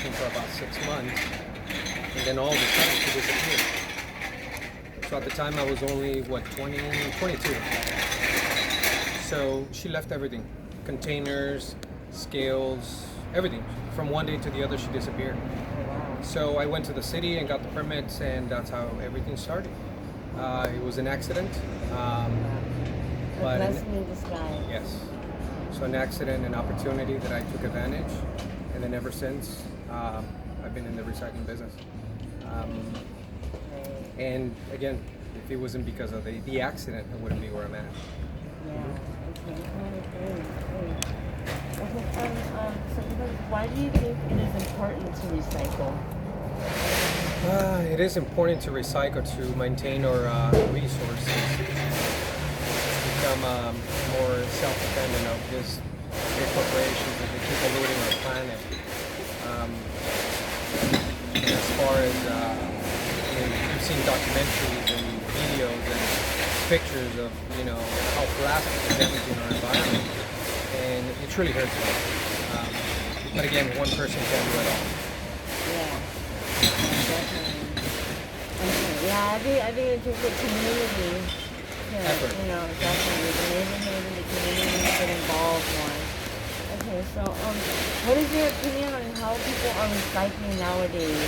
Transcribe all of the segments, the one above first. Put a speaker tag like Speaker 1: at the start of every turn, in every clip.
Speaker 1: operation for about 6 months, and then all of a sudden she disappeared. So at the time I was only, 22. So she left everything, containers, scales, everything. From one day to the other, she disappeared. So I went to the city and got the permits, and that's how everything started. It was an accident.
Speaker 2: A blessing in disguise.
Speaker 1: Yes. So an accident, an opportunity that I took advantage, and then ever since, I've been in the recycling business. And again, if it wasn't because of the accident, I wouldn't be where I'm at.
Speaker 2: Yeah. Okay. Okay. So why do you think it is important to recycle?
Speaker 1: It is important to recycle to maintain our resources, become more self-dependent of just big corporations that keep polluting our planet. As far as you've seen documentaries and videos and pictures of how plastic is damaging our environment, and it truly hurts me. But again, one person can't do it all.
Speaker 2: Yeah. Definitely. Okay. Yeah, I think it takes a community to,
Speaker 1: Effort.
Speaker 2: definitely the neighborhood and the community to get involved more. Okay, so what is your opinion on how people are recycling nowadays?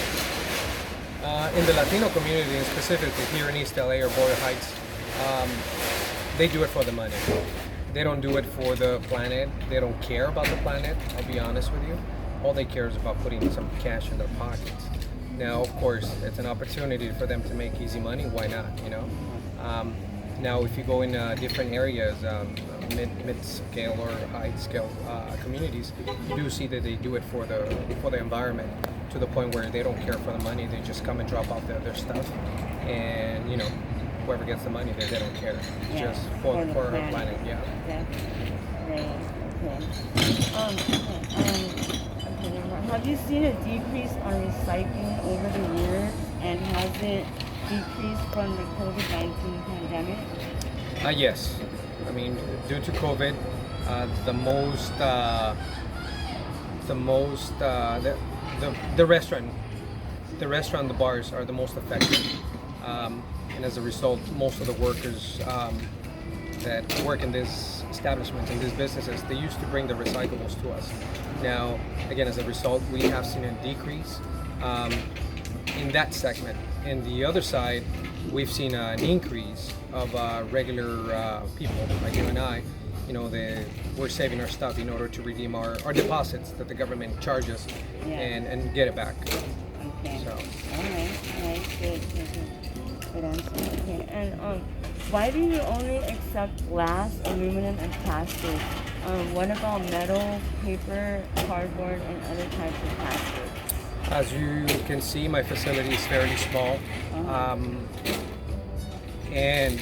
Speaker 1: In the Latino community, and specifically here in East LA or Border Heights, they do it for the money. They don't do it for the planet. They don't care about the planet, I'll be honest with you. All they care is about putting some cash in their pockets. Now, of course, it's an opportunity for them to make easy money. Why not, Now, if you go in different areas, mid-scale or high-scale communities, you do see that they do it for the environment, to the point where they don't care for the money. They just come and drop off their stuff, and whoever gets the money, they don't care. It's just for our planet. Yeah.
Speaker 2: Have you seen a decrease on recycling over the years, and has it decreased from the COVID-19 pandemic?
Speaker 1: Yes. I mean, due to COVID, the restaurant, the bars are the most affected, and as a result, most of the workers that work in this establishment, in these businesses, they used to bring the recyclables to us. Now, again, as a result, we have seen a decrease in that segment. In the other side, we've seen an increase of regular people like you and I. We're saving our stuff in order to redeem our deposits that the government charges, and get it back.
Speaker 2: Okay.
Speaker 1: So.
Speaker 2: All right. Good answer. Okay. And why do you only accept glass, aluminum, and plastic? What about metal, paper, cardboard, and other types of plastic?
Speaker 1: As you can see, my facility is fairly small, and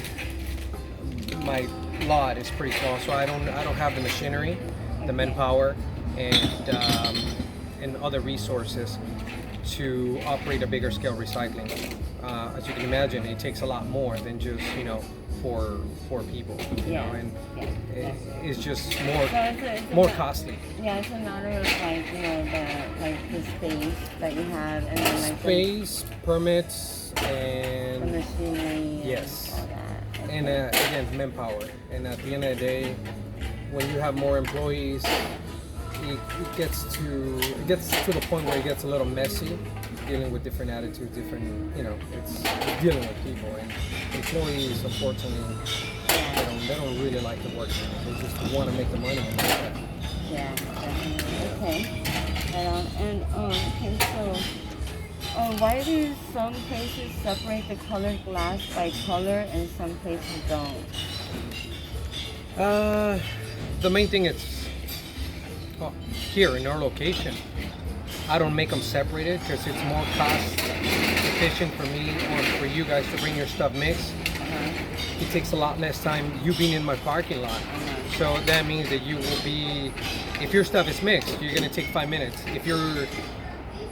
Speaker 1: my lot is pretty small, so I don't have the machinery, the manpower, and other resources to operate a bigger scale recycling. As you can imagine, it takes a lot more than just four people, and it's just more costly.
Speaker 2: Yeah, it's a matter of the space that you have, and then
Speaker 1: space, permits, and
Speaker 2: the machinery.
Speaker 1: Yes.
Speaker 2: And all that. Okay.
Speaker 1: And again, manpower. And at the end of the day, when you have more employees, it gets to the point where it gets a little messy, dealing with different attitudes, it's dealing with people, and employees, unfortunately, they don't really like to work. They just want to make the money and that's it.
Speaker 2: Yeah, definitely. Okay. Okay, so why do some places separate the colored glass by color and some places don't?
Speaker 1: The main thing is, here in our location, I don't make them separated because it's more cost efficient for me or for you guys to bring your stuff mixed. It takes a lot less time you being in my parking lot. So that means that you will be, if your stuff is mixed, you're going to take 5 minutes. If your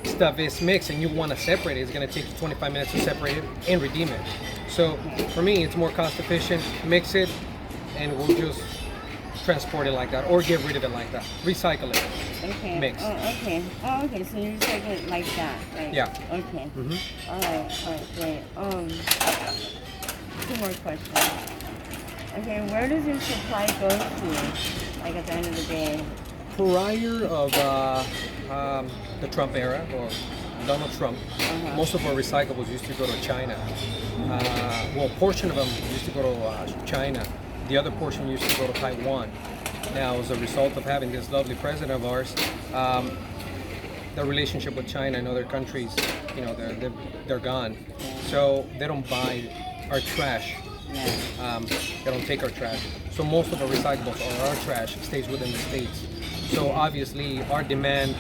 Speaker 1: stuff is mixed and you want to separate it, it's going to take you 25 minutes to separate it and redeem it. So for me, it's more cost efficient. Mix it, and we'll just transport it like that or get rid of it like that. Recycle it.
Speaker 2: Okay.
Speaker 1: Mixed.
Speaker 2: Oh, okay. Oh, okay. So you take it like that. Like,
Speaker 1: Yeah.
Speaker 2: Okay.
Speaker 1: Hmm.
Speaker 2: All right, great. Two more questions. Okay, where does your supply go to? Like at the end of the day?
Speaker 1: Prior of the Trump era, or Donald Trump, most of our recyclables used to go to China. Well, a portion of them used to go to China. The other portion used to go to Taiwan. Now, as a result of having this lovely president of ours, the relationship with China and other countries, they're gone. So they don't buy our trash. They don't take our trash. So most of our recyclables or our trash stays within the states. So obviously our demand,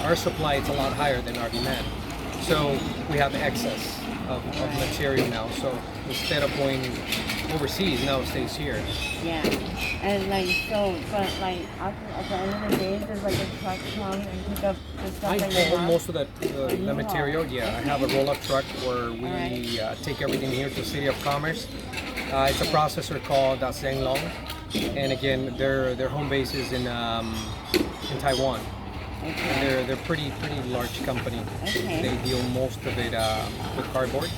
Speaker 1: our supply is a lot higher than our demand. So we have excess of material now. So instead of going overseas, now it stays here.
Speaker 2: Yeah. And but at the end of the day, does like a truck come and pick up the stuff
Speaker 1: I
Speaker 2: that you
Speaker 1: haul
Speaker 2: have?
Speaker 1: most of the material. Yeah, I have a roll-up truck where we take everything here to City of Commerce. It's a processor called Long, and again, their home base is in Taiwan.
Speaker 2: Okay.
Speaker 1: And they're pretty large company.
Speaker 2: Okay.
Speaker 1: They deal most of it with cardboard,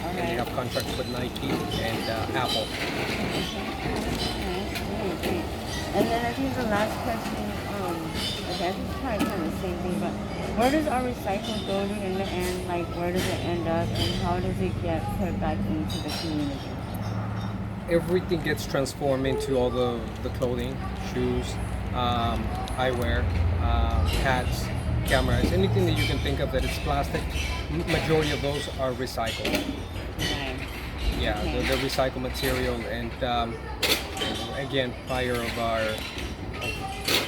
Speaker 1: and they have contracts with Nike and Apple.
Speaker 2: Okay. And then I think the last question, I guess it's probably kind of the same thing, but where does our recycle go to in the end? Like, where does it end up, and how does it get put back into the community?
Speaker 1: Everything gets transformed into all the clothing, shoes, eyewear, hats, cameras, anything that you can think of that it's plastic. Majority of those are recycled.
Speaker 2: Right.
Speaker 1: Yeah,
Speaker 2: Okay.
Speaker 1: the recycled material, and again, prior of our,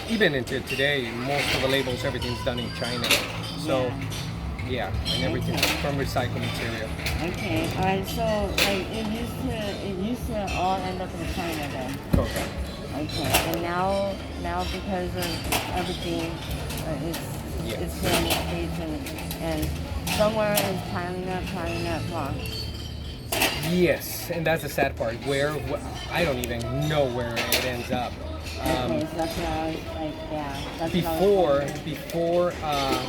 Speaker 1: even into today, most of the labels, everything's done in China. So, yeah, and everything's from recycled material.
Speaker 2: Okay. All right. So, like, it used to all end up in China then.
Speaker 1: Okay.
Speaker 2: Okay. And now because of everything, it's here in the States, and somewhere it's piling up, huh?
Speaker 1: Yes, and that's the sad part. I don't even know where it ends up.
Speaker 2: Okay, so that's what I was like, that's what I was
Speaker 1: Before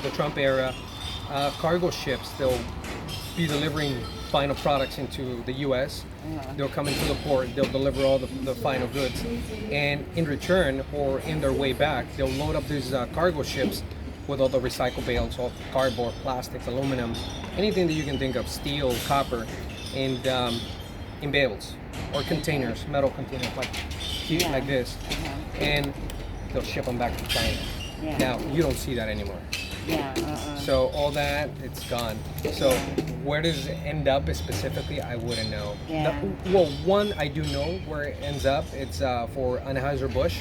Speaker 1: the Trump era, cargo ships, they'll be delivering final products into the U.S. They'll come into the port, they'll deliver all the final goods, and in return or in their way back, they'll load up these cargo ships with all the recycled bales, all cardboard, plastics, aluminum, anything that you can think of, steel, copper, and in bales or containers, metal containers like this, and they'll ship them back to China.
Speaker 2: Yeah.
Speaker 1: Now you don't see that anymore. So all that, it's gone. So where does it end up specifically? I wouldn't know.
Speaker 2: Yeah.
Speaker 1: Well, one I do know where it ends up. It's for Anheuser-Busch,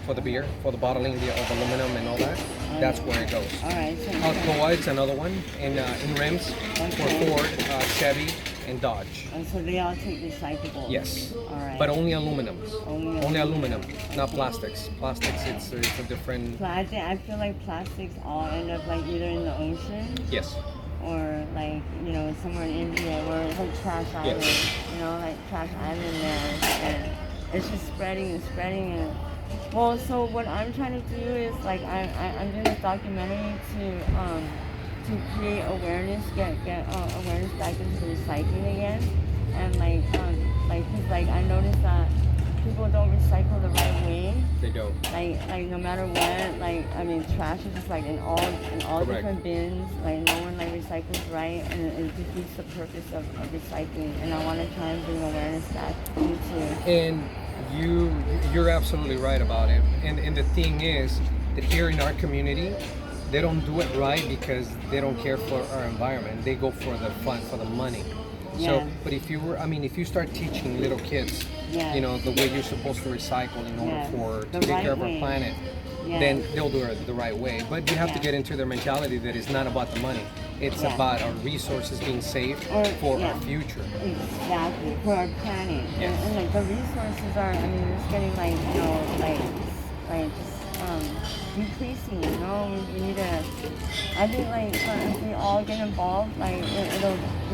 Speaker 1: for the beer, for the bottling of aluminum and all that. That's where it goes.
Speaker 2: All right. So
Speaker 1: Alcoa, it's another one, in rims for Ford, Chevy, and Dodge.
Speaker 2: and so they all take recyclables.
Speaker 1: Yes.
Speaker 2: All right.
Speaker 1: But only aluminum.
Speaker 2: Only
Speaker 1: Aluminum, not plastics. Plastics, it's a different.
Speaker 2: I feel like plastics all end up like either in the ocean
Speaker 1: Yes.
Speaker 2: or like somewhere in India where it's like trash island.
Speaker 1: Yes.
Speaker 2: Like trash island there, and it's just spreading and. Well, so what I'm trying to do is like I'm doing this documentary to create awareness, get awareness back into recycling again, and cause I noticed that people don't recycle the right way.
Speaker 1: They don't.
Speaker 2: Like no matter what, trash is just like in all
Speaker 1: Correct.
Speaker 2: different bins. Like no one recycles right, and it defeats the purpose of recycling. And I want to try and bring awareness back into.
Speaker 1: And you're absolutely right about it. And the thing is that here in our community, they don't do it right because they don't care for our environment. They go for the fun, for the money. So, but if you start teaching little kids, the way you're supposed to recycle in order to take care of our planet, then they'll do it the right way. But you have to get into their mentality that it's not about the money. It's about our resources being saved for our future.
Speaker 2: Exactly, for our planet.
Speaker 1: Yes.
Speaker 2: And like the resources are, it's getting decreasing, we need to, I think if we all get involved, we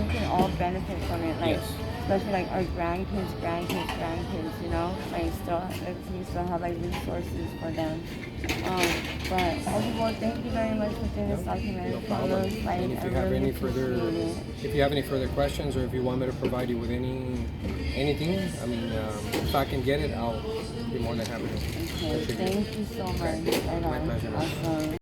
Speaker 2: can all benefit from it. especially like our grandkids, you know, like still, like we still have like resources for them. But okay, well, thank you very much for doing this documentary.
Speaker 1: No problem.
Speaker 2: Carlos. Like,
Speaker 1: And if
Speaker 2: I
Speaker 1: you have
Speaker 2: really
Speaker 1: any further,
Speaker 2: appreciate it.
Speaker 1: if you have any further questions, or if you want me to provide you with anything, I mean, if I can get it, I'll be more than happy to.
Speaker 2: Okay, thank you so much.
Speaker 1: My pleasure.
Speaker 2: Awesome.